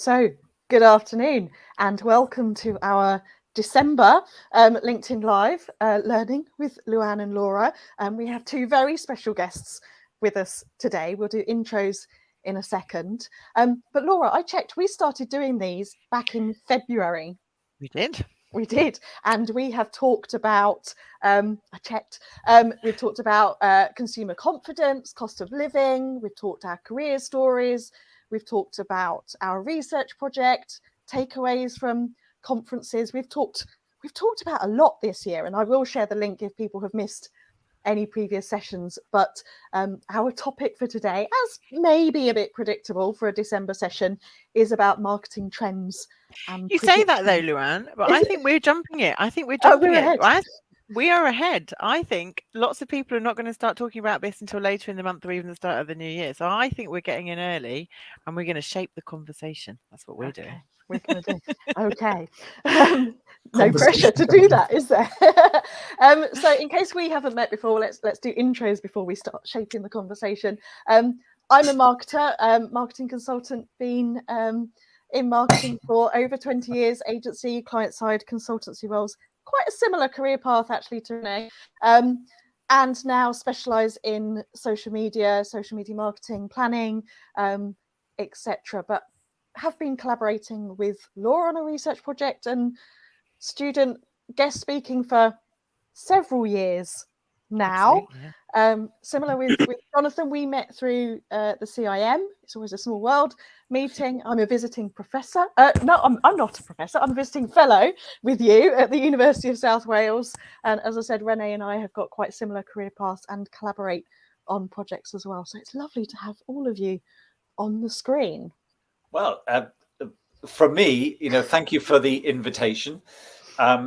So, good afternoon and welcome to our December LinkedIn Live Learning with Luan and Laura. We have two very special guests with us today. We'll do intros in a second. But Laura, I checked, we started doing these back in February. We did. We did, and we have talked about, we've talked about consumer confidence, cost of living, we've talked our career stories, we've talked about our research project, takeaways from conferences. We've talked about a lot this year, and I will share the link if people have missed any previous sessions. But our topic for today, as maybe a bit predictable for a December session, is about marketing trends. You say that though, Luan, but I think we're jumping it. We are ahead. I think lots of people are not going to start talking about this until later in the month or even the start of the new year. So I think we're getting in early and we're going to shape the conversation. That's what we're doing. We're going to do. Okay. No pressure to do that, is there? So in case we haven't met before, let's do intros before we start shaping the conversation. I'm a marketer, marketing consultant, been in marketing for over 20 years, agency, client-side consultancy roles. Quite a similar career path actually to Rene, and now specialise in social media marketing, planning, etc. But have been collaborating with Laura on a research project and student guest speaking for several years now. Similar with Jonathan, we met through the CIM. It's always a small world meeting. I'm a visiting professor. No, I'm not a professor. I'm a visiting fellow with you at the University of South Wales. And as I said, Rene and I have got quite similar career paths and collaborate on projects as well. So it's lovely to have all of you on the screen. Well, from me, thank you for the invitation.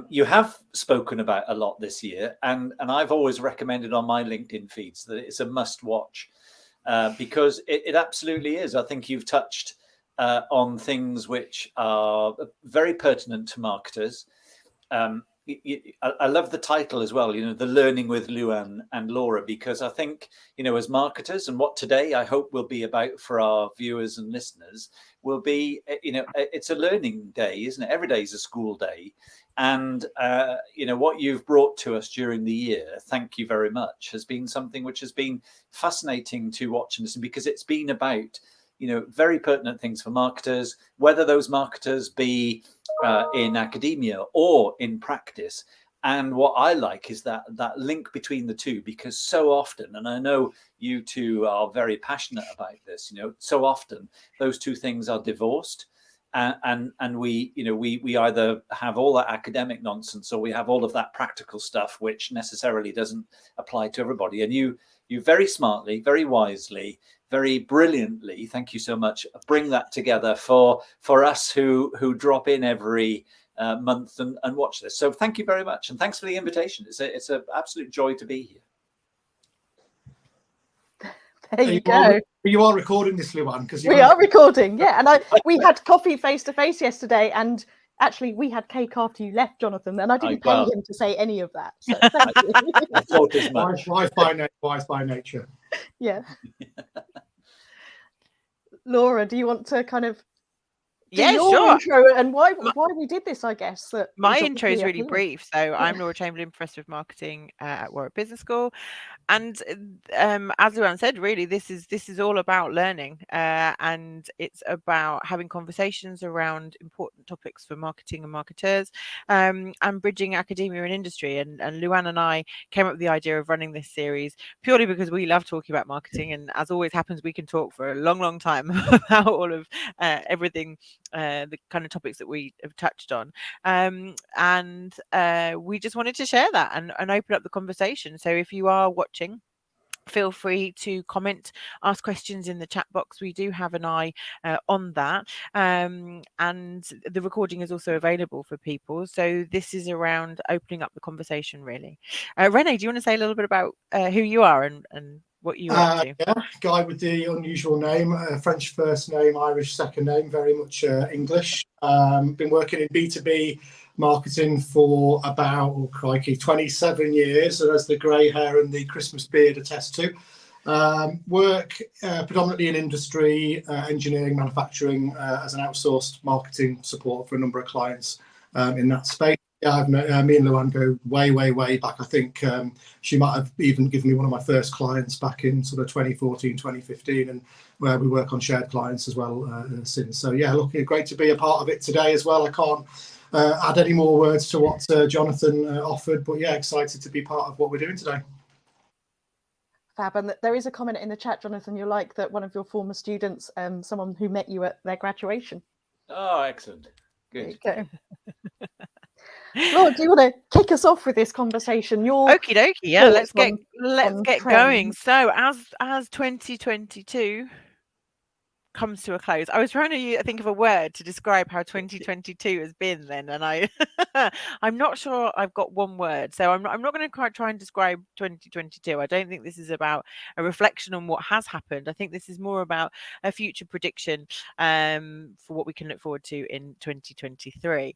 You have spoken about a lot this year, and I've always recommended on my LinkedIn feeds that it's a must watch because it absolutely is. I think you've touched on things which are very pertinent to marketers. I love the title as well, the Learning with Luan and Laura, because I think, as marketers, and what today I hope will be about for our viewers and listeners will be, it's a learning day, isn't it? Every day is a school day. And, what you've brought to us during the year, thank you very much, has been something which has been fascinating to watch and listen, because it's been about, very pertinent things for marketers, whether those marketers be in academia or in practice. And what I like is that link between the two, because so often, and I know you two are very passionate about this, so often those two things are divorced. And we either have all that academic nonsense or we have all of that practical stuff, which necessarily doesn't apply to everybody. And you very smartly, very wisely, very brilliantly, thank you so much, bring that together for us who drop in every month and watch this. So thank you very much, and thanks for the invitation. It's an absolute joy to be here. There you go. You are recording this, Luan, because we are recording, yeah. And we had coffee face to face yesterday, and actually we had cake after you left, Jonathan, and I didn't pay him to say any of that. So thank you. I thought as much. Wise by nature. Yeah. Laura, do you want to kind of sure. Intro and why we did this, I guess. My intro is really brief. So I'm Laura Chamberlain, Professor of Marketing at Warwick Business School. And as Luan said, really, this is all about learning, and it's about having conversations around important topics for marketing and marketers, and bridging academia and industry. And Luan and I came up with the idea of running this series purely because we love talking about marketing, and as always happens, we can talk for a long time about all of everything, the kind of topics that we have touched on, and we just wanted to share that and open up the conversation. So if you are watching, feel free to comment, ask questions in the chat box. We do have an eye on that, and the recording is also available for people. So this is around opening up the conversation, really. Rene, do you want to say a little bit about who you are and what you are up to? Yeah, guy with the unusual name, French first name, Irish second name, very much English. Been working in B2B marketing for about, 27 years, and as the grey hair and the Christmas beard attest to. Work predominantly in industry, engineering, manufacturing, as an outsourced marketing support for a number of clients in that space. Yeah, I've met, me and Luan go way, way, way back. I think she might have even given me one of my first clients back in sort of 2014, 2015, and where we work on shared clients as well since. So yeah, look, great to be a part of it today as well. I can't add any more words to what Jonathan offered, but yeah, excited to be part of what we're doing today. Fab. And there is a comment in the chat, Jonathan, you're like that one of your former students, someone who met you at their graduation. Oh, excellent. Good. There you go. Lord, do you want to kick us off with this conversation? Okie dokie, yeah, let's get trends. going. So as 2022 comes to a close, I was trying to think of a word to describe how 2022 has been then, and I'm not sure I've got one word, so I'm not going to try and describe 2022. I don't think this is about a reflection on what has happened. I think this is more about a future prediction for what we can look forward to in 2023.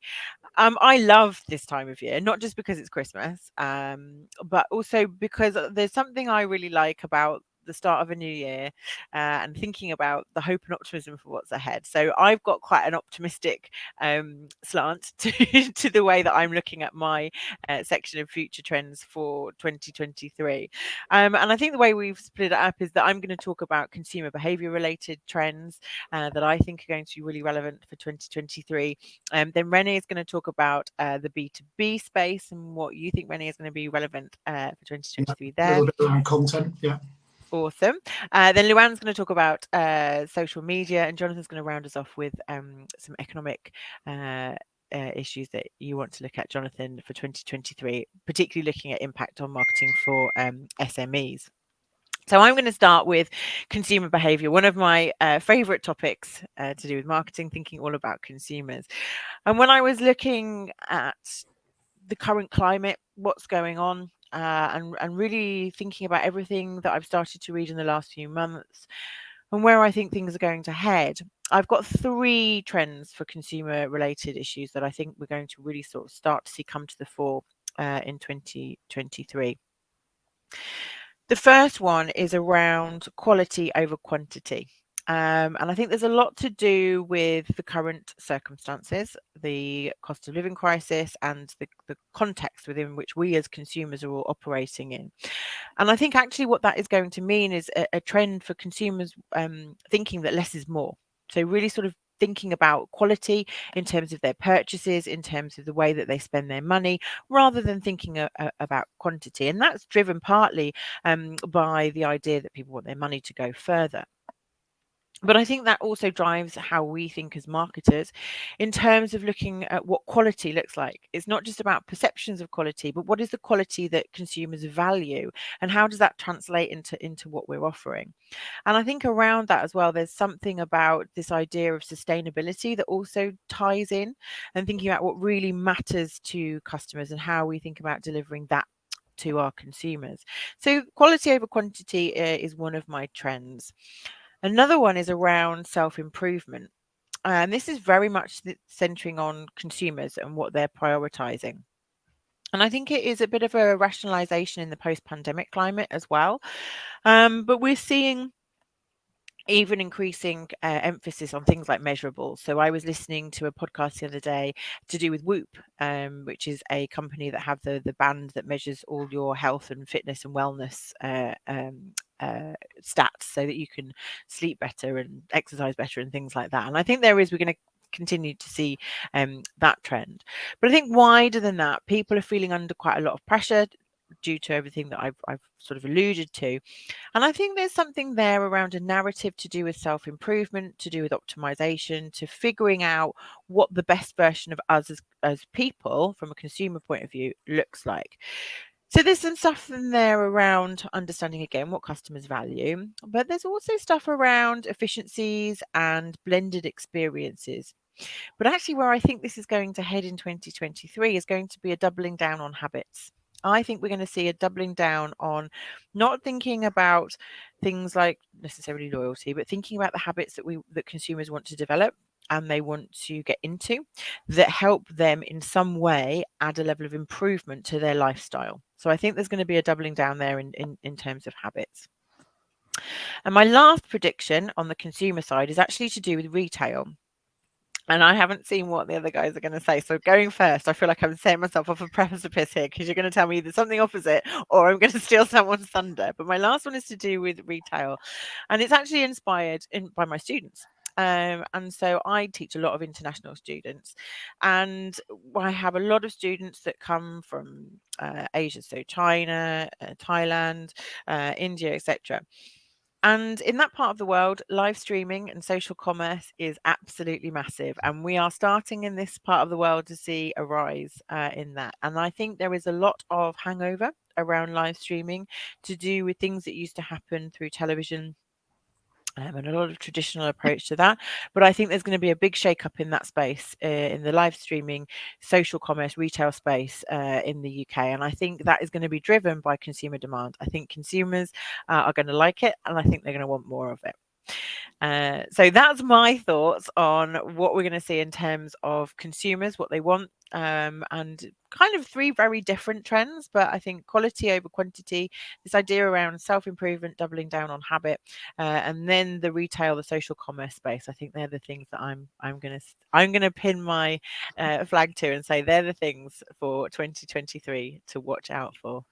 I love this time of year, not just because it's Christmas, but also because there's something I really like about the start of a new year and thinking about the hope and optimism for what's ahead. So I've got quite an optimistic slant to the way that I'm looking at my section of future trends for 2023. And I think the way we've split it up is that I'm going to talk about consumer behavior related trends that I think are going to be really relevant for 2023. Then Rene is going to talk about the B2B space and what you think, Rene, is going to be relevant for 2023 there. A little bit around content, yeah. Awesome. Then Luan's going to talk about social media, and Jonathan's going to round us off with some economic issues that you want to look at, Jonathan, for 2023, particularly looking at impact on marketing for SMEs. So I'm going to start with consumer behavior, one of my favorite topics to do with marketing, thinking all about consumers. And when I was looking at the current climate, what's going on, and really thinking about everything that I've started to read in the last few months and where I think things are going to head, I've got 3 trends for consumer related issues that I think we're going to really sort of start to see come to the fore in 2023. The first one is around quality over quantity. And I think there's a lot to do with the current circumstances, the cost of living crisis, and the context within which we as consumers are all operating in. And I think actually what that is going to mean is a trend for consumers thinking that less is more. So really sort of thinking about quality in terms of their purchases, in terms of the way that they spend their money, rather than thinking about quantity. And that's driven partly by the idea that people want their money to go further. But I think that also drives how we think as marketers in terms of looking at what quality looks like. It's not just about perceptions of quality, but what is the quality that consumers value and how does that translate into what we're offering? And I think around that as well, there's something about this idea of sustainability that also ties in, and thinking about what really matters to customers and how we think about delivering that to our consumers. So quality over quantity is one of my trends. Another one is around self-improvement. And this is very much centering on consumers and what they're prioritizing. And I think it is a bit of a rationalization in the post-pandemic climate as well. But we're seeing even increasing emphasis on things like measurables. So I was listening to a podcast the other day to do with Whoop, which is a company that have the band that measures all your health and fitness and wellness stats so that you can sleep better and exercise better and things like that. And I think we're going to continue to see that trend. But I think wider than that, people are feeling under quite a lot of pressure due to everything that I've sort of alluded to. And I think there's something there around a narrative to do with self-improvement, to do with optimization, to figuring out what the best version of us as people from a consumer point of view looks like. So there's some stuff in there around understanding again what customers value, but there's also stuff around efficiencies and blended experiences. But actually where I think this is going to head in 2023 is going to be a doubling down on habits. I think we're going to see a doubling down on not thinking about things like necessarily loyalty, but thinking about the habits that consumers want to develop and they want to get into that help them in some way add a level of improvement to their lifestyle. So I think there's going to be a doubling down there in terms of habits. And my last prediction on the consumer side is actually to do with retail. And I haven't seen what the other guys are going to say. So going first, I feel like I'm setting myself off a precipice here, because you're going to tell me either something opposite or I'm going to steal someone's thunder. But my last one is to do with retail. And it's actually inspired by my students. And so I teach a lot of international students, and I have a lot of students that come from Asia, so China, Thailand, India, etc. And in that part of the world, live streaming and social commerce is absolutely massive. And we are starting in this part of the world to see a rise in that. And I think there is a lot of hangover around live streaming to do with things that used to happen through television. And a lot of traditional approach to that. But I think there's going to be a big shake-up in that space, in the live streaming, social commerce, retail space in the UK. And I think that is going to be driven by consumer demand. I think consumers are going to like it, and I think they're going to want more of it. So that's my thoughts on what we're going to see in terms of consumers, what they want, and kind of three very different trends. But I think quality over quantity, this idea around self-improvement, doubling down on habit, and then the retail, the social commerce space. I think they're the things that I'm going to pin my flag to and say they're the things for 2023 to watch out for.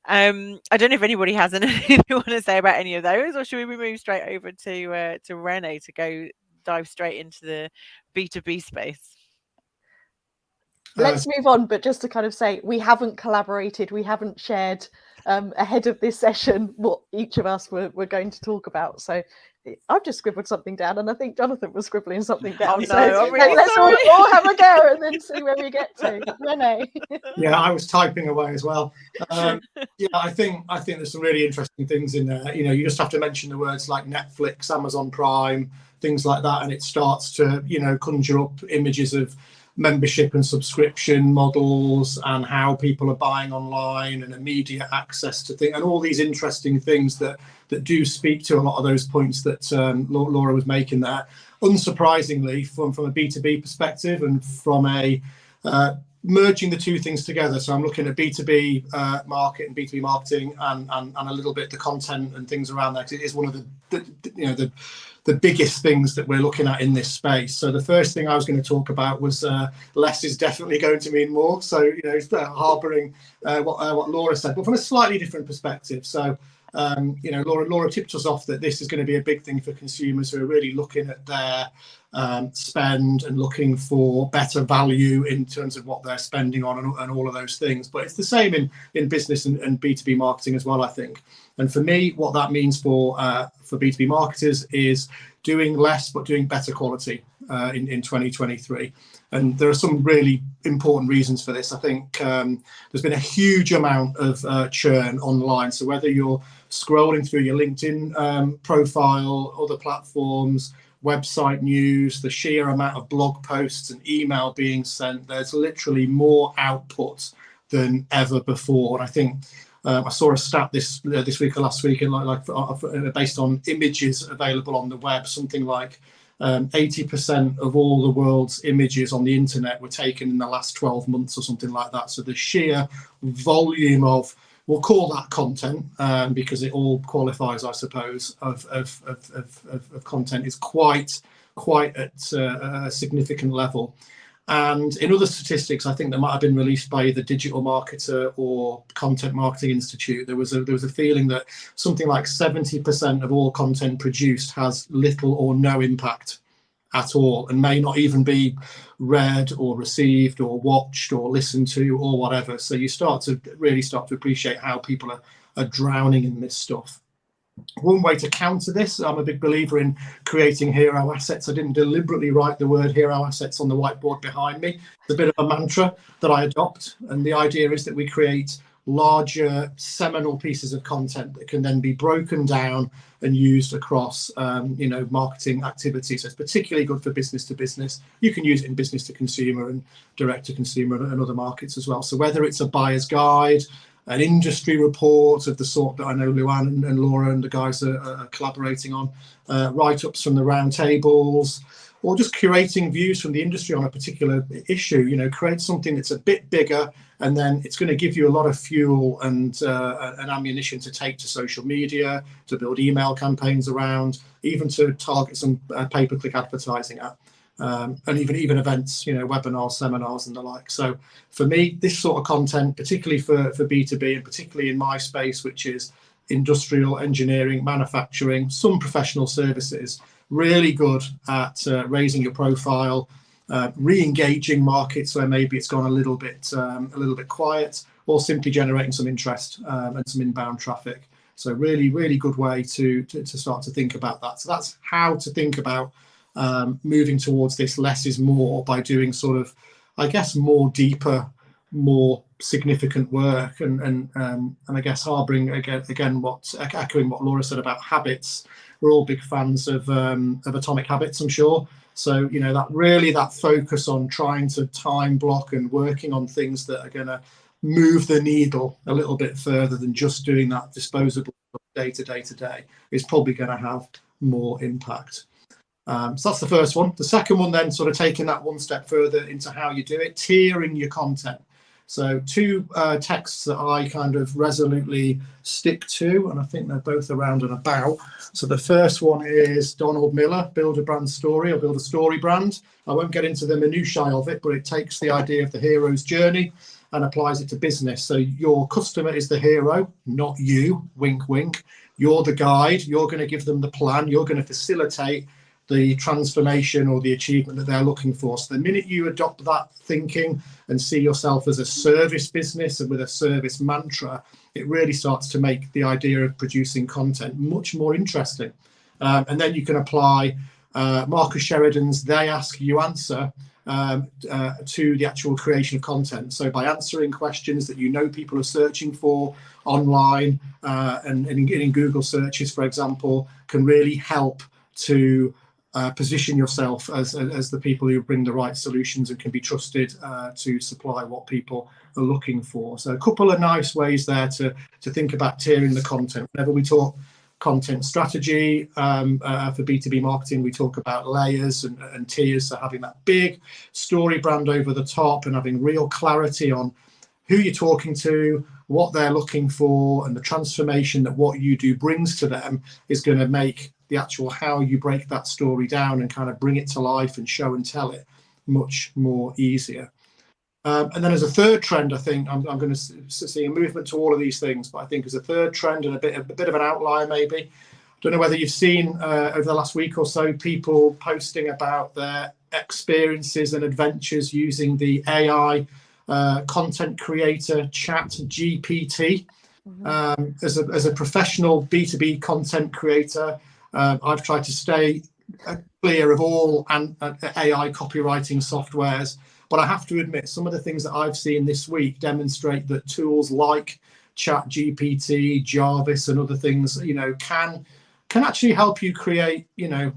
I don't know if anybody has anything they want to say about any of those, or should we move straight over to Rene to dive straight into the B2B space? Let's move on, but just to kind of say, we haven't collaborated, we haven't shared ahead of this session what each of us were going to talk about. So I've just scribbled something down, and I think Jonathan was scribbling something down. Oh, no, so I'm really let's sorry. all have a go and then see where we get to. Rene. Yeah, I was typing away as well. Yeah, I think there's some really interesting things in there. You know, you just have to mention the words like Netflix, Amazon Prime, things like that, and it starts to, you know, conjure up images of membership and subscription models and how people are buying online and immediate access to things and all these interesting things that do speak to a lot of those points that Laura was making there. Unsurprisingly, from a B2B perspective and from a merging the two things together. So I'm looking at B2B market and B2B marketing and a little bit the content and things around that. It is one of the biggest things that we're looking at in this space. So the first thing I was going to talk about was less is definitely going to mean more. So, you know, harboring what Laura said, but from a slightly different perspective. So, you know, Laura tipped us off that this is going to be a big thing for consumers who are really looking at their spend and looking for better value in terms of what they're spending on and all of those things. But it's the same in business and B2B marketing as well, I think. And for me, what that means for B2B marketers is doing less but doing better quality in 2023. And there are some really important reasons for this. I think there's been a huge amount of churn online. So whether you're scrolling through your LinkedIn profile, other platforms, website news, the sheer amount of blog posts and email being sent, there's literally more output than ever before. And I think I saw a stat this week or last week, and like based on images available on the web, something like 80% of all the world's images on the internet were taken in the last 12 months or something like that. So the sheer volume of, we'll call that content, because it all qualifies, I suppose, of content is quite at a significant level. And in other statistics, I think that might have been released by either Digital Marketer or Content Marketing Institute, there was a feeling that something like 70% of all content produced has little or no impact at all, and may not even be read or received or watched or listened to or whatever. So you really start to appreciate how people are drowning in this stuff. One way to counter this, I'm a big believer in creating hero assets. I didn't deliberately write the word hero assets on the whiteboard behind me. It's a bit of a mantra that I adopt. And the idea is that we create larger seminal pieces of content that can then be broken down and used across marketing activities. So it's particularly good for business to business. You can use it in business to consumer and direct to consumer and other markets as well. So whether it's a buyer's guide, an industry report of the sort that I know Luan and Laura and the guys are collaborating on, write-ups from the round tables, or just curating views from the industry on a particular issue. You know, create something that's a bit bigger, and then it's going to give you a lot of fuel and ammunition to take to social media, to build email campaigns around, even to target some pay-per-click advertising at. And even events, you know, webinars, seminars and the like. So for me, this sort of content, particularly for B2B, and particularly in my space, which is industrial engineering, manufacturing, some professional services, really good at raising your profile, re-engaging markets where maybe it's gone a little bit quiet, or simply generating some interest and some inbound traffic. So really, really good way to start to think about that. So that's how to think about moving towards this less is more, by doing sort of, I guess, more deeper, more significant work, and I guess harboring again what, echoing what Laura said about habits. We're all big fans of Atomic Habits, I'm sure. So, you know, that focus on trying to time block and working on things that are going to move the needle a little bit further than just doing that disposable day to day is probably going to have more impact. So that's the first one. The second one, then, sort of taking that one step further into how you do it, tiering your content. So two texts that I kind of resolutely stick to, and I think they're both around and about. So the first one is Donald Miller, Build a Brand Story, or Build a Story Brand. I won't get into the minutiae of it, but it takes the idea of the hero's journey and applies it to business. So your customer is the hero, not you, wink, wink. You're the guide. You're going to give them the plan. You're going to facilitate the transformation or the achievement that they're looking for. So the minute you adopt that thinking and see yourself as a service business and with a service mantra, it really starts to make the idea of producing content much more interesting. And then you can apply Marcus Sheridan's "They Ask, You Answer" to the actual creation of content. So by answering questions that you know people are searching for online and in Google searches, for example, can really help to position yourself as the people who bring the right solutions and can be trusted to supply what people are looking for. So a couple of nice ways there to think about tiering the content. Whenever we talk content strategy for B2B marketing, we talk about layers and tiers. So having that big story brand over the top and having real clarity on who you're talking to, what they're looking for, and the transformation that what you do brings to them is going to make the actual how you break that story down and kind of bring it to life and show and tell it much more easier. And then as a third trend, I think I'm going to see a movement to all of these things, but I think as a third trend and a bit of an outlier maybe, I don't know whether you've seen over the last week or so people posting about their experiences and adventures using the AI content creator chat GPT. As a professional B2B content creator, I've tried to stay clear of all AI copywriting softwares, but I have to admit some of the things that I've seen this week demonstrate that tools like ChatGPT, Jarvis, and other things, you know, can actually help you create, you know,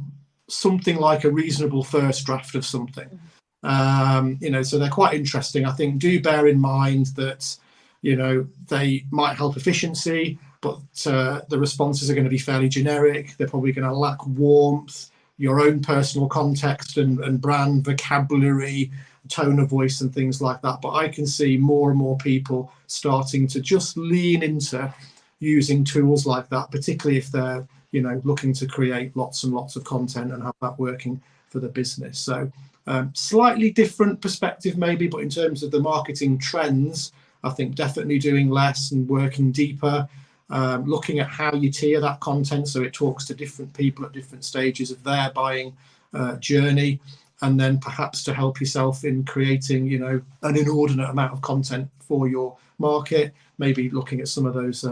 something like a reasonable first draft of something. You know, so they're quite interesting. I think do bear in mind that, you know, they might help efficiency, but the responses are going to be fairly generic. They're probably going to lack warmth, your own personal context and brand vocabulary, tone of voice and things like that. But I can see more and more people starting to just lean into using tools like that, particularly if they're, you know, looking to create lots and lots of content and have that working for the business. So slightly different perspective maybe, but in terms of the marketing trends, I think definitely doing less and working deeper, looking at how you tier that content so it talks to different people at different stages of their buying journey, and then perhaps to help yourself in creating, you know, an inordinate amount of content for your market, maybe looking at some of those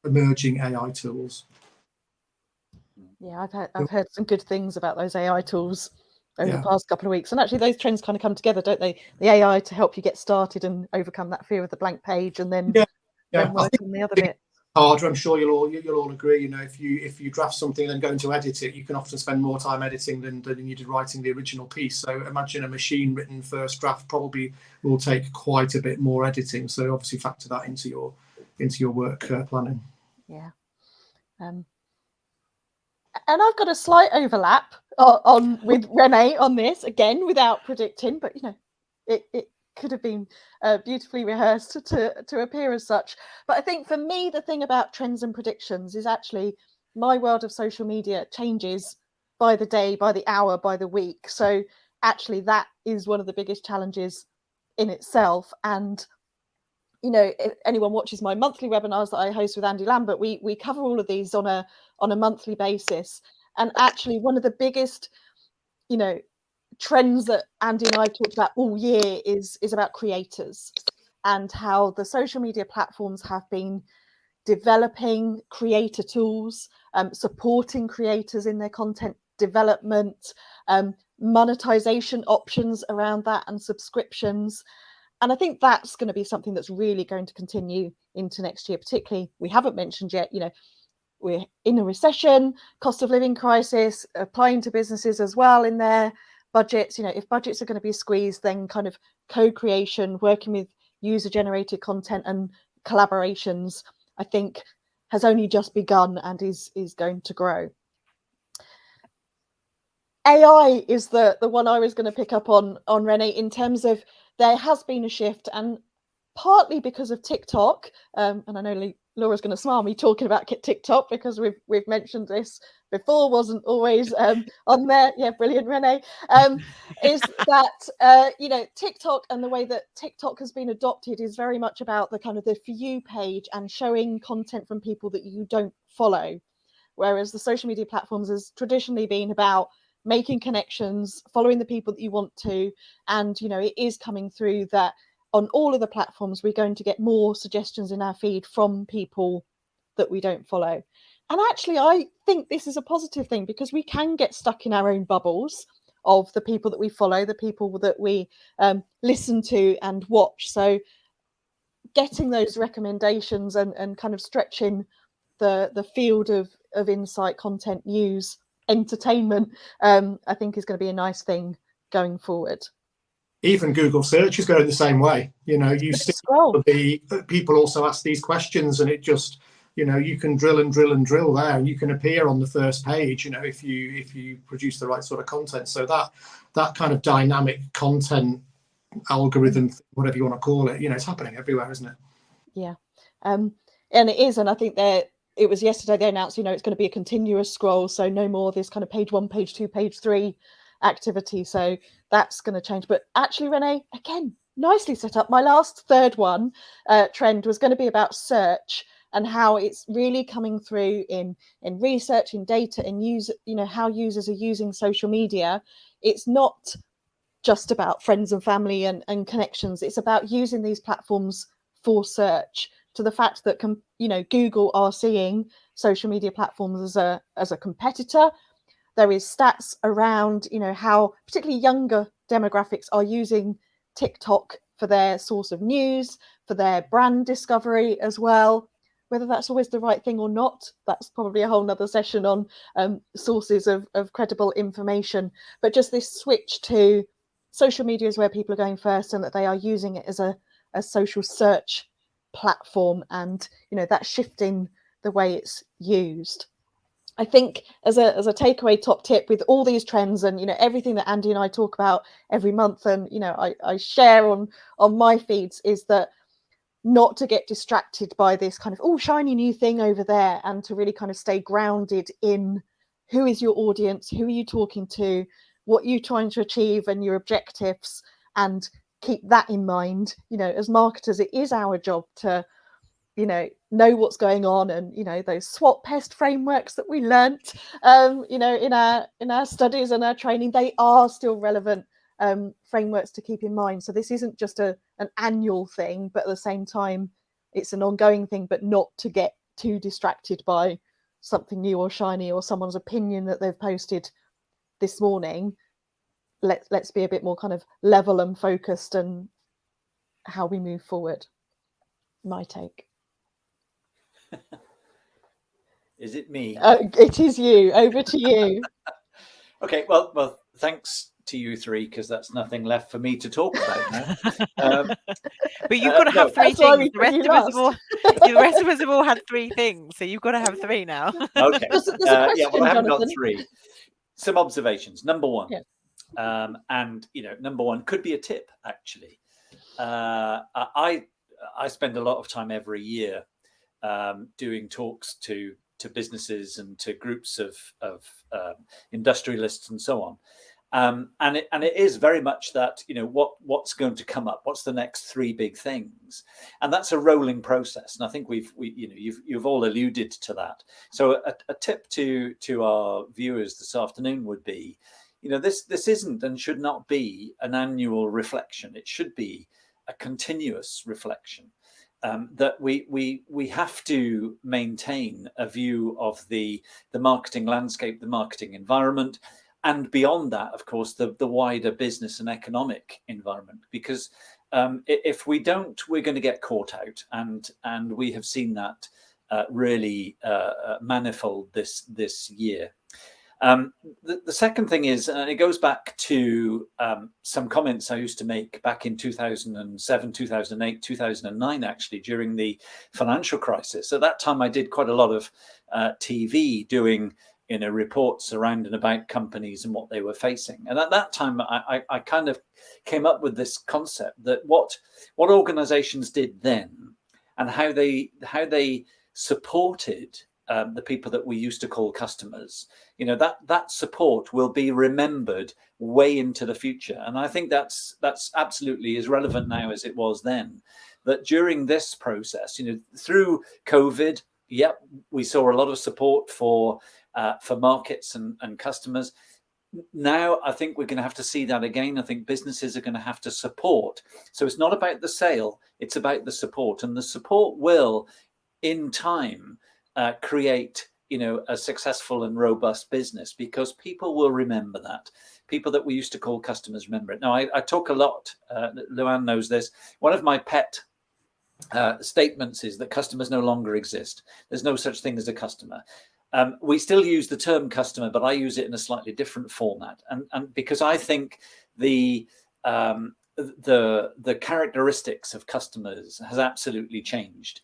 emerging AI tools. Yeah, I've heard some good things about those AI tools over the past couple of weeks, and actually those trends kind of come together, don't they? The AI to help you get started and overcome that fear of the blank page, and then work on the other bit. Harder, I'm sure you'll all agree. You know, if you draft something and going to edit it, you can often spend more time editing than you did writing the original piece. So imagine a machine written first draft probably will take quite a bit more editing. So obviously factor that into your work planning. Yeah. And I've got a slight overlap on with Rene on this, again, without predicting, but it could have been beautifully rehearsed to appear as such. But I think for me, the thing about trends and predictions is actually my world of social media changes by the day, by the hour, by the week. So actually that is one of the biggest challenges in itself. And if anyone watches my monthly webinars that I host with Andy Lambert, we cover all of these on a monthly basis. And actually one of the biggest trends that Andy and I have talked about all year is about creators, and how the social media platforms have been developing creator tools, supporting creators in their content development, monetization options around that, and subscriptions. And I think that's going to be something that's really going to continue into next year. Particularly, we haven't mentioned yet, we're in a recession, cost of living crisis applying to businesses as well in their budgets. If budgets are going to be squeezed, then kind of co-creation, working with user-generated content and collaborations, I think has only just begun and is going to grow. AI is the one I was going to pick up on Rene, in terms of there has been a shift, and partly because of TikTok, and I know Laura's going to smile me talking about TikTok because we've mentioned this before, wasn't always on there. Yeah, brilliant, Rene. Is that TikTok, and the way that TikTok has been adopted is very much about the kind of the For You page and showing content from people that you don't follow, whereas the social media platforms has traditionally been about making connections, following the people that you want to, and it is coming through that on all of the platforms we're going to get more suggestions in our feed from people that we don't follow. And actually I think this is a positive thing, because we can get stuck in our own bubbles of the people that we follow, the people that we listen to and watch. So getting those recommendations and kind of stretching the field of insight, content, news, entertainment, I think is going to be a nice thing going forward. Even Google search is going the same way. You see the people also ask these questions, and it just, you can drill and drill and drill there, and you can appear on the first page, if you produce the right sort of content. So that kind of dynamic content algorithm, whatever you want to call it, it's happening everywhere, isn't it? Yeah, and it is, and I think that it was yesterday they announced, it's going to be a continuous scroll, so no more this kind of page 1, page 2, page 3 activity. So that's going to change. But actually, Rene, again, nicely set up. My last third one trend was going to be about search, and how it's really coming through in research, in data, in use, how users are using social media. It's not just about friends and family and connections. It's about using these platforms for search, to the fact that Google are seeing social media platforms as a competitor. There is stats around how particularly younger demographics are using TikTok for their source of news, for their brand discovery as well. Whether that's always the right thing or not, that's probably a whole nother session on sources of credible information. But just this switch to social media is where people are going first, and that they are using it as a social search platform, and that shifting the way it's used. I think as a takeaway top tip with all these trends and everything that Andy and I talk about every month, and I share on my feeds, is that not to get distracted by this kind of shiny new thing over there, and to really kind of stay grounded in who is your audience, who are you talking to, what you're trying to achieve, and your objectives, and keep that in mind. As marketers, it is our job to know what's going on, and those SWOT pest frameworks that we learnt in our studies and our training, they are still relevant frameworks to keep in mind. So this isn't just an annual thing, but at the same time it's an ongoing thing, but not to get too distracted by something new or shiny, or someone's opinion that they've posted this morning. Let's be a bit more kind of level and focused and how we move forward. My take. Is it me? It is you. Over to you. Okay. Well, thanks to you three because that's nothing left for me to talk about now. But you've got to have three That's why things. we The rest put you of us have all, last. the rest of us have all had three things, so you've got to have three now. Okay. There's a question, Yeah, well, I haven't got Jonathan. three. Some observations. Number one, Yes. and number one could be a tip actually. I spend a lot of time every year doing talks to businesses and to groups of industrialists and so on. And it is very much that, what's going to come up, what's the next three big things, and that's a rolling process. And I think you've all alluded to that. So a tip to our viewers this afternoon would be, this isn't and should not be an annual reflection. It should be a continuous reflection. That we have to maintain a view of the marketing landscape, the marketing environment, and beyond that, of course, the wider business and economic environment. Because if we don't, we're going to get caught out, and we have seen that really manifold this year. The second thing is, and it goes back to some comments I used to make back in 2007, 2008, 2009, actually, during the financial crisis. At that time, I did quite a lot of TV doing reports around and about companies and what they were facing. And at that time, I kind of came up with this concept that what organizations did then and how they supported the people that we used to call customers, that support will be remembered way into the future. And I think that's absolutely as relevant now as it was then. That during this process, through COVID, we saw a lot of support for markets and customers. Now I think we're going to have to see that again. I think businesses are going to have to support. So it's not about the sale, it's about the support, and the support will, in time, create a successful and robust business, because people will remember that. People that we used to call customers remember it. Now I talk a lot, Luan knows this, one of my pet statements is that customers no longer exist. There's no such thing as a customer. We still use the term customer, but I use it in a slightly different format, and because I think the characteristics of customers has absolutely changed.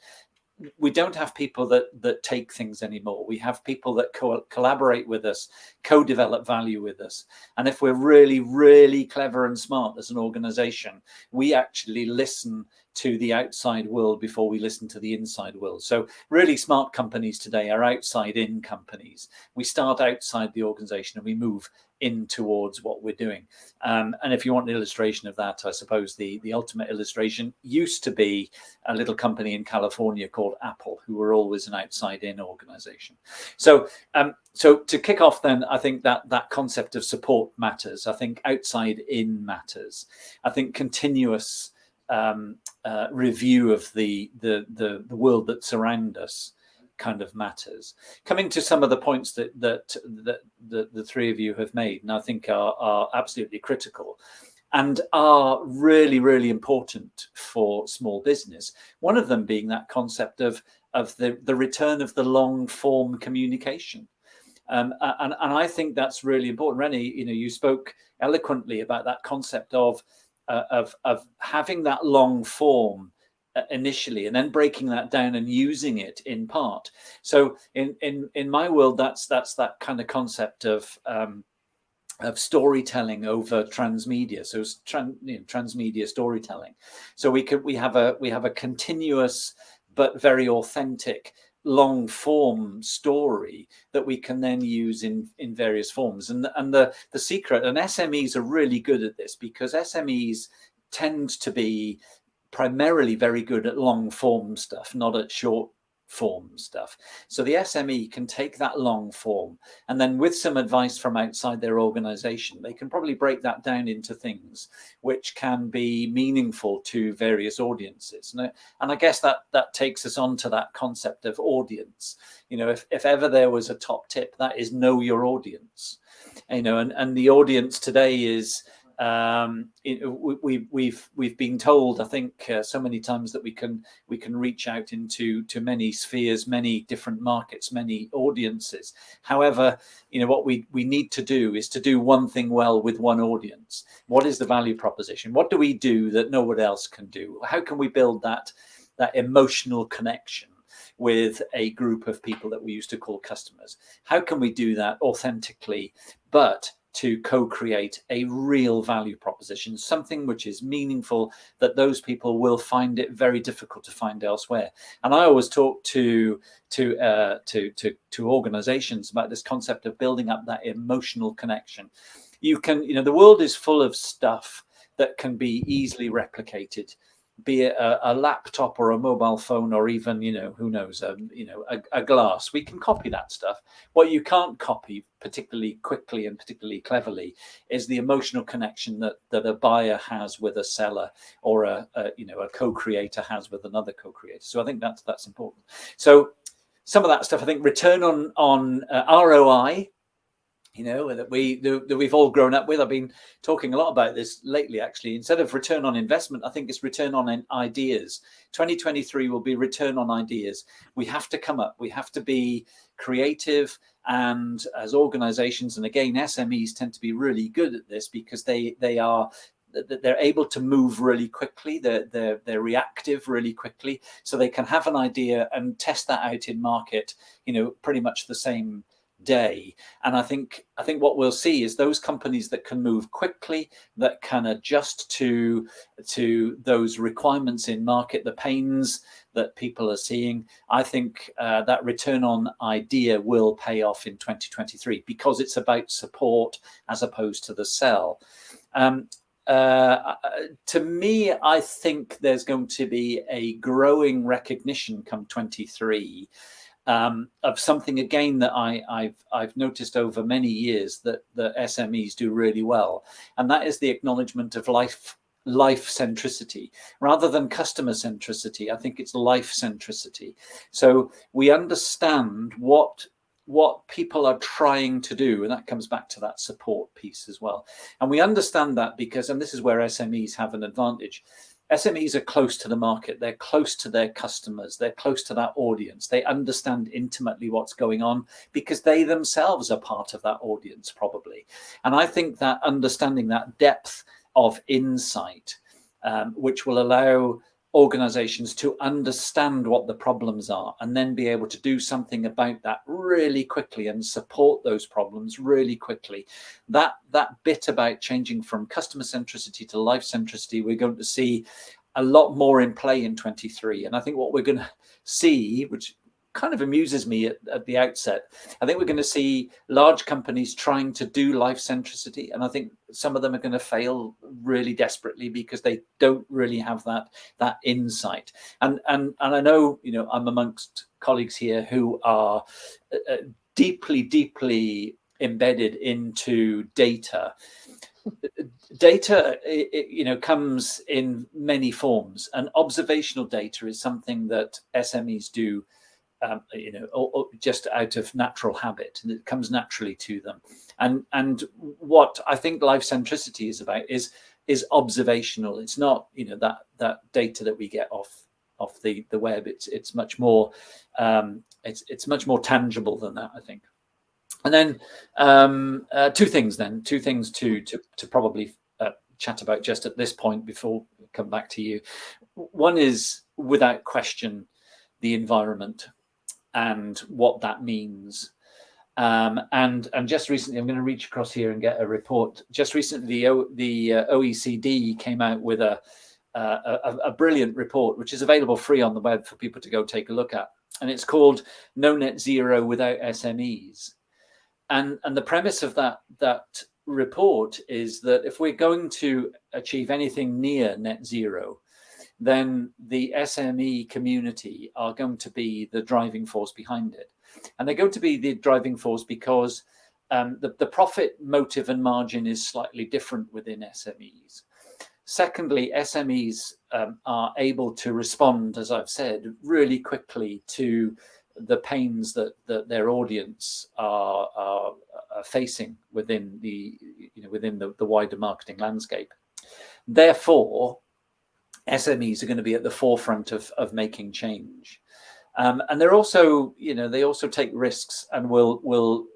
We don't have people that take things anymore. We have people that collaborate with us, co-develop value with us. And if we're really, really clever and smart as an organization, we actually listen to the outside world before we listen to the inside world. So really smart companies today are outside in companies. We start outside the organization and we move in towards what we're doing. And if you want an illustration of that, I suppose the ultimate illustration used to be a little company in California called Apple, who were always an outside in organization. So to kick off then, I think that concept of support matters. I think outside in matters. I think continuous review of the world that surrounds us kind of matters. Coming to some of the points that the three of you have made, and I think are absolutely critical and are really, really important for small business. One of them being that concept of the return of the long form communication. And I think that's really important. Rene, you spoke eloquently about that concept of having that long form initially, and then breaking that down and using it in part. So in my world, that's that kind of concept of storytelling over transmedia. So transmedia storytelling. So we have a continuous but very authentic long form story that we can then use in various forms. And the secret, and SMEs are really good at this, because SMEs tend to be primarily very good at long form stuff, not at short form stuff. So the SME can take that long form, and then with some advice from outside their organization, they can probably break that down into things which can be meaningful to various audiences. And I guess that takes us on to that concept of audience. If ever there was a top tip, that is know your audience. And the audience today is we've been told, I think, so many times that we can reach out into many spheres, many different markets, many audiences. However, what we need to do is to do one thing well with one audience. What is the value proposition? What do we do that no one else can do? How can we build that emotional connection with a group of people that we used to call customers? How can we do that authentically, but to co-create a real value proposition, something which is meaningful, that those people will find it very difficult to find elsewhere? And I always talk to organizations about this concept of building up that emotional connection. You can, the world is full of stuff that can be easily replicated, be it a laptop or a mobile phone, or even, who knows, a glass. We can copy that stuff. What you can't copy particularly quickly and particularly cleverly is the emotional connection that a buyer has with a seller, or a co-creator has with another co-creator. So I think that's important. So some of that stuff, I think, return on ROI, that we've all grown up with. I've been talking a lot about this lately, actually. Instead of return on investment, I think it's return on ideas. 2023 will be return on ideas. We have to come up, we have to be creative, and as organizations, and again, SMEs tend to be really good at this because they're able to move really quickly. They're reactive really quickly, so they can have an idea and test that out in market, pretty much the same day. And I think what we'll see is those companies that can move quickly, that can adjust to those requirements in market, the pains that people are seeing. I think that return on idea will pay off in 2023 because it's about support as opposed to the sell. To me, I think there's going to be a growing recognition come 23 of something, again, that I've noticed over many years that the SMEs do really well, and that is the acknowledgement of life centricity rather than customer centricity. I think it's life centricity. So we understand what people are trying to do, and that comes back to that support piece as well. And we understand that because, and this is where SMEs have an advantage, SMEs are close to the market, they're close to their customers, they're close to that audience, they understand intimately what's going on because they themselves are part of that audience probably. And I think that understanding that depth of insight, which will allow organizations to understand what the problems are and then be able to do something about that really quickly and support those problems really quickly. That bit about changing from customer centricity to life centricity, we're going to see a lot more in play in 23. And I think what we're going to see, which kind of amuses me at the outset, I think we're going to see large companies trying to do life centricity, and I think some of them are going to fail really desperately because they don't really have that insight. And I know, I'm amongst colleagues here who are deeply embedded into data. Data, comes in many forms, and observational data is something that SMEs do or just out of natural habit, and it comes naturally to them. And what I think life centricity is about is observational. It's not that data that we get off the web. It's much more it's much more tangible than that, I think. And then two things to probably chat about just at this point before we come back to you. One is, without question, the environment and what that means. And just recently, I'm going to reach across here and get a report. Just recently, the OECD came out with a brilliant report, which is available free on the web for people to go take a look at. And it's called No Net Zero Without SMEs. And the premise of that report is that if we're going to achieve anything near net zero, then the SME community are going to be the driving force behind it. And they're going to be the driving force because the profit motive and margin is slightly different within SMEs. Secondly, SMEs are able to respond, as I've said, really quickly to the pains that their audience are facing within the wider marketing landscape. Therefore, SMEs are going to be at the forefront of making change, and they're also, they also take risks and will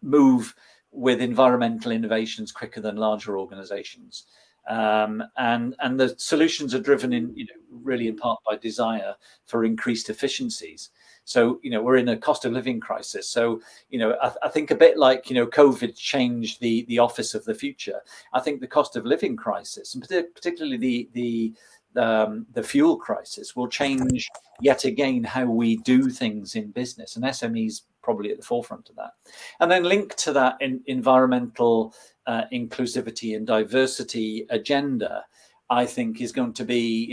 move with environmental innovations quicker than larger organizations. And the solutions are driven really in part by desire for increased efficiencies. So, we're in a cost of living crisis. So, I think a bit like, COVID changed the office of the future. I think the cost of living crisis, and particularly the fuel crisis, will change yet again how we do things in business, and SMEs probably at the forefront of that. And then linked to that environmental inclusivity and diversity agenda, I think is going to be,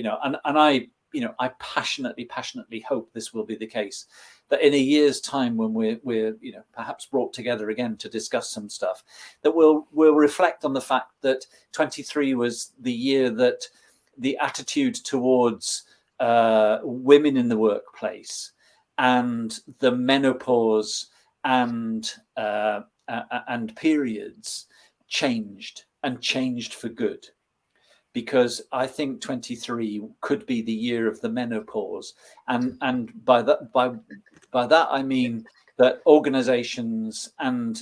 I passionately hope this will be the case, that in a year's time, when we're perhaps brought together again to discuss some stuff, that we'll reflect on the fact that 23 was the year that the attitude towards women in the workplace and the menopause and periods changed for good. Because I think 23 could be the year of the menopause, and by that I mean that organizations and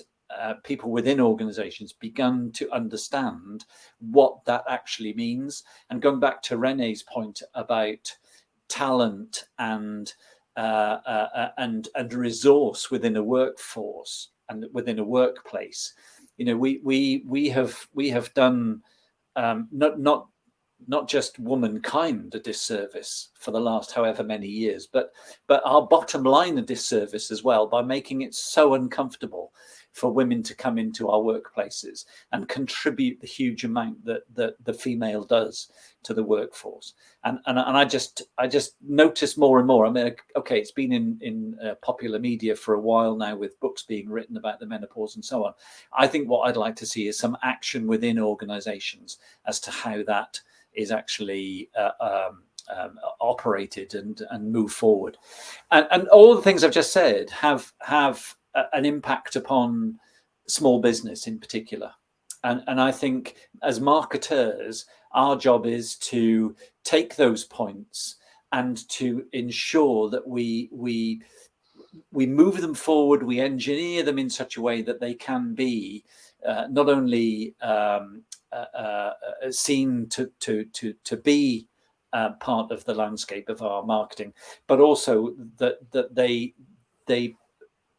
people within organizations begun to understand what that actually means. And going back to Rene's point about talent and resource within a workforce and within a workplace, we have done not just womankind a disservice for the last however many years, but our bottom line a disservice as well, by making it so uncomfortable for women to come into our workplaces and contribute the huge amount that the female does to the workforce. And I just notice more and more. I mean, okay, it's been in popular media for a while now, with books being written about the menopause and so on. I think what I'd like to see is some action within organizations as to how that is actually operated and move forward. And all the things I've just said have an impact upon small business in particular. And I think as marketers, our job is to take those points and to ensure that we move them forward, we engineer them in such a way that they can be not only seen to be part of the landscape of our marketing, but also that they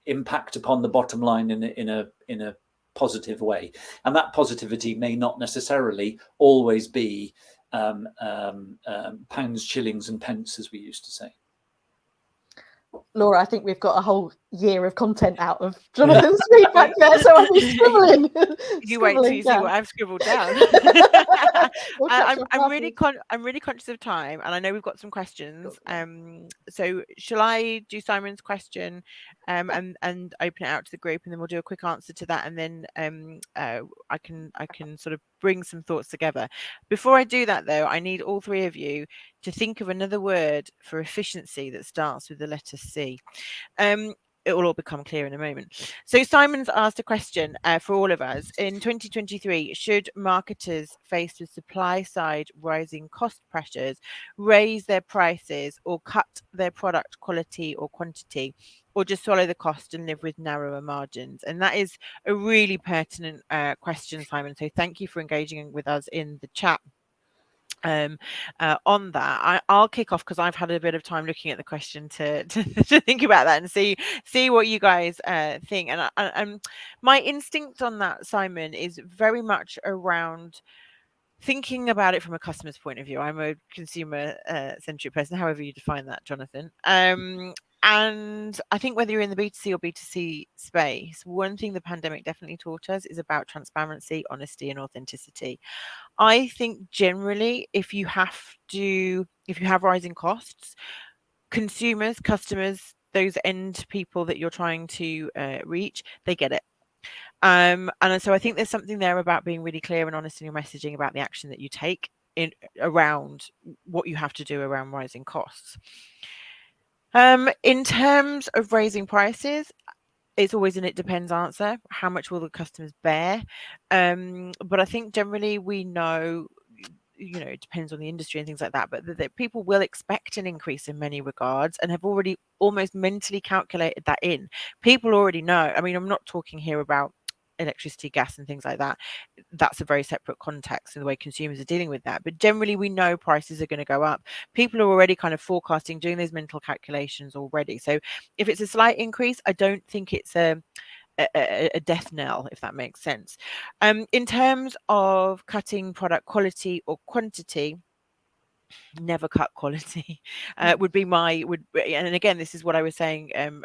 impact upon the bottom line in a positive way. And that positivity may not necessarily always be pounds, shillings, and pence, as we used to say. Laura, I think we've got a whole year of content out of Jonathan's feedback there, so I'll be scribbling. You wait till you see what I've scribbled down. I'm really conscious of time, and I know we've got some questions. So shall I do Simon's question and open it out to the group, and then we'll do a quick answer to that, and then I can sort of bring some thoughts together. Before I do that, though, I need all three of you to think of another word for efficiency that starts with the letter C. It will all become clear in a moment. So Simon's asked a question for all of us. In 2023, should marketers faced with supply side rising cost pressures raise their prices or cut their product quality or quantity, or just swallow the cost and live with narrower margins? And that is a really pertinent question, Simon. So thank you for engaging with us in the chat. On that, I'll kick off because I've had a bit of time looking at the question to think about that and see what you guys think. And my instinct on that, Simon, is very much around thinking about it from a customer's point of view. I'm a consumer centric person, however you define that, Jonathan. And I think whether you're in the B2C or B2C space, one thing the pandemic definitely taught us is about transparency, honesty, and authenticity. I think generally, if you have rising costs, consumers, customers, those end people that you're trying to reach, they get it. And so I think there's something there about being really clear and honest in your messaging about the action that you take around what you have to do around rising costs. In terms of raising prices, it's always an it depends answer. How much will the customers bear? But I think generally we know, it depends on the industry and things like that, but that people will expect an increase in many regards and have already almost mentally calculated that in. People already know. I mean, I'm not talking here about electricity, gas and things like that. That's a very separate context in the way consumers are dealing with that. But generally we know prices are going to go up. People are already kind of forecasting, doing those mental calculations already. So if it's a slight increase, I don't think it's a death knell, if that makes sense. In terms of cutting product quality or quantity, never cut quality would be and again, this is what I was saying, and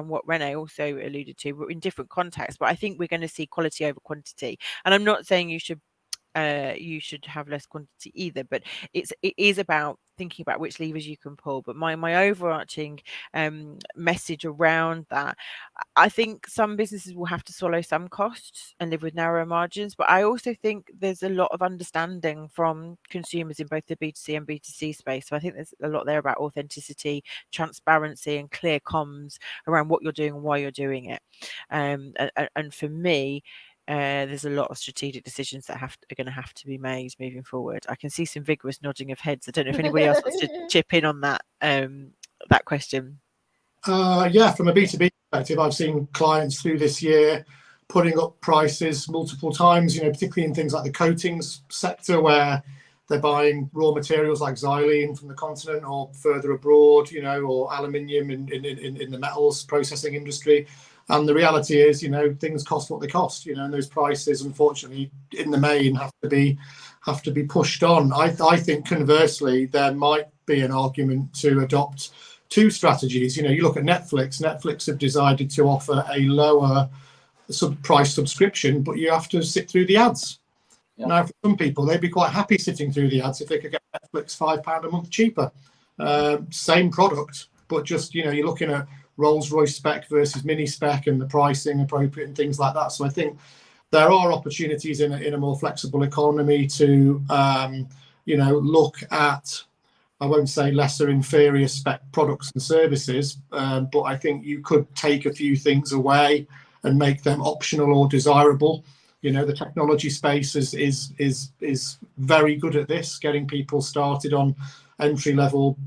what Rene also alluded to in different contexts, but I think we're going to see quality over quantity. And I'm not saying you should have less quantity either, but it is about thinking about which levers you can pull. But my overarching message around that, I think some businesses will have to swallow some costs and live with narrower margins, but I also think there's a lot of understanding from consumers in both the B2C and B2C space. So I think there's a lot there about authenticity, transparency and clear comms around what you're doing and why you're doing it. And for me, there's a lot of strategic decisions that are going to have to be made moving forward. I can see some vigorous nodding of heads. I don't know if anybody else wants to chip in on that question. Yeah, from a B2B perspective, I've seen clients through this year putting up prices multiple times, particularly in things like the coatings sector, where they're buying raw materials like xylene from the continent or further abroad, or aluminium in the metals processing industry. And the reality is, things cost what they cost, and those prices, unfortunately, in the main have to be pushed on. I think conversely, there might be an argument to adopt two strategies. You look at Netflix. Netflix have decided to offer a lower price subscription, but you have to sit through the ads. Yeah. Now, for some people, they'd be quite happy sitting through the ads if they could get Netflix £5 a month cheaper. Same product, but just, you're looking at Rolls-Royce spec versus mini spec and the pricing appropriate and things like that. So I think there are opportunities in a more flexible economy to, look at, I won't say lesser inferior spec products and services, but I think you could take a few things away and make them optional or desirable. The technology space is very good at this, getting people started on entry-level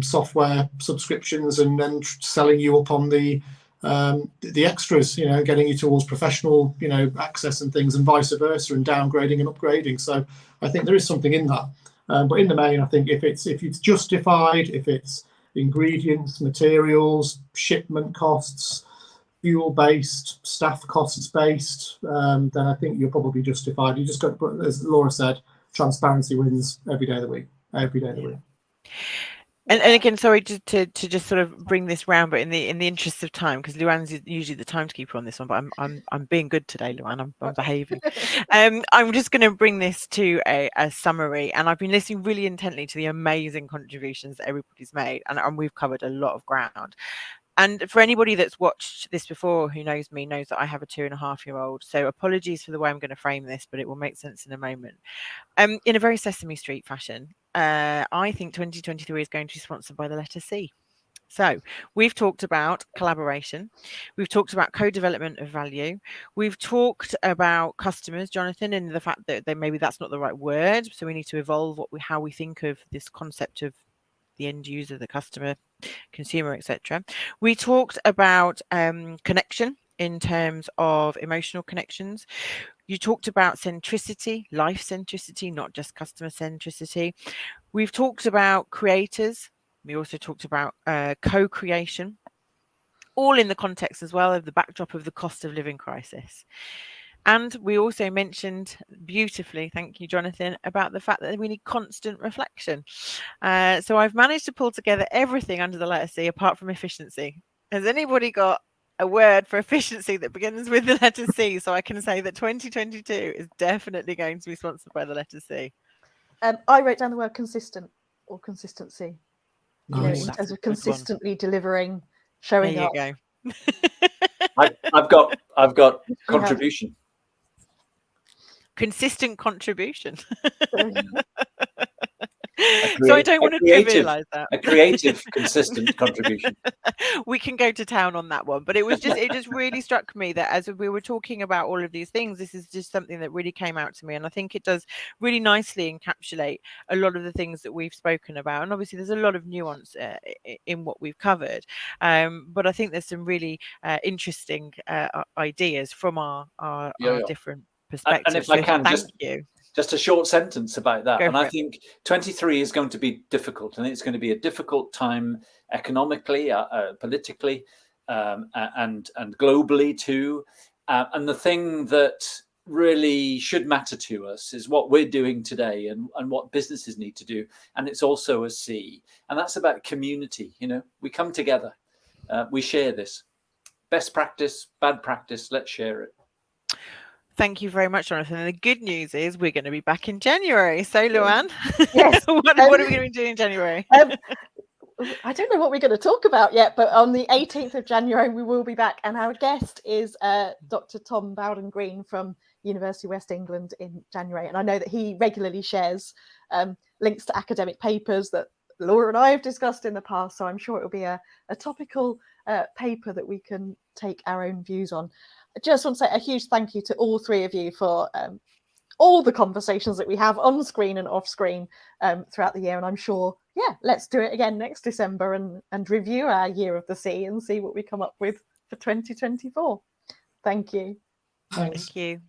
software subscriptions and then selling you up on the extras, getting you towards professional, access and things, and vice versa, and downgrading and upgrading. So I think there is something in that. But in the main, I think if it's justified, if it's ingredients, materials, shipment costs, fuel-based, staff costs-based, then I think you're probably justified. You just got to put, as Laura said, transparency wins every day of the week. Every day of the week. And again, sorry to just sort of bring this round, but in the interest of time, because Luan's usually the timekeeper on this one, but I'm being good today, Luan. I'm behaving. I'm just going to bring this to a summary, and I've been listening really intently to the amazing contributions that everybody's made, and we've covered a lot of ground. And for anybody that's watched this before, who knows me, knows that I have a 2.5-year-old. So apologies for the way I'm going to frame this, but it will make sense in a moment. In a very Sesame Street fashion, I think 2023 is going to be sponsored by the letter C. So we've talked about collaboration. We've talked about co-development of value. We've talked about customers, Jonathan, and the fact that maybe that's not the right word. So we need to evolve how we think of this concept of the end user, the customer, consumer, etc. We talked about connection in terms of emotional connections. You talked about centricity, life centricity, not just customer centricity. We've talked about creators. We also talked about co-creation, all in the context as well of the backdrop of the cost of living crisis. And we also mentioned beautifully, thank you, Jonathan, about the fact that we need constant reflection. So I've managed to pull together everything under the letter C apart from efficiency. Has anybody got a word for efficiency that begins with the letter C, so I can say that 2022 is definitely going to be sponsored by the letter C? I wrote down the word consistent or consistency. Nice. In terms of consistently delivering, showing up. There you go. I've got contribution. Consistent contribution. So I don't want to trivialize that. A creative, consistent contribution. We can go to town on that one, but it just really struck me that as we were talking about all of these things, this is just something that really came out to me, and I think it does really nicely encapsulate a lot of the things that we've spoken about. And obviously there's a lot of nuance in what we've covered, but I think there's some really interesting ideas from our different perspectives. And if I can, thank you. Just a short sentence about that. And I think 23 is going to be difficult, and it's going to be a difficult time economically, politically, and globally too. And the thing that really should matter to us is what we're doing today and what businesses need to do. And it's also a C, and that's about community. We come together, we share this best practice, bad practice. Let's share it. Thank you very much, Jonathan. And the good news is we're going to be back in January. So, Luan, yes, what are we going to be doing in January? I don't know what we're going to talk about yet, but on the 18th of January, we will be back. And our guest is Dr. Tom Bowden-Green from University of West England in January. And I know that he regularly shares links to academic papers that Laura and I have discussed in the past. So I'm sure it will be a topical paper that we can take our own views on. I just want to say a huge thank you to all three of you for all the conversations that we have on screen and off screen throughout the year. And I'm sure, let's do it again next December and review our year of the sea and see what we come up with for 2024. Thank you. Thanks. Thank you.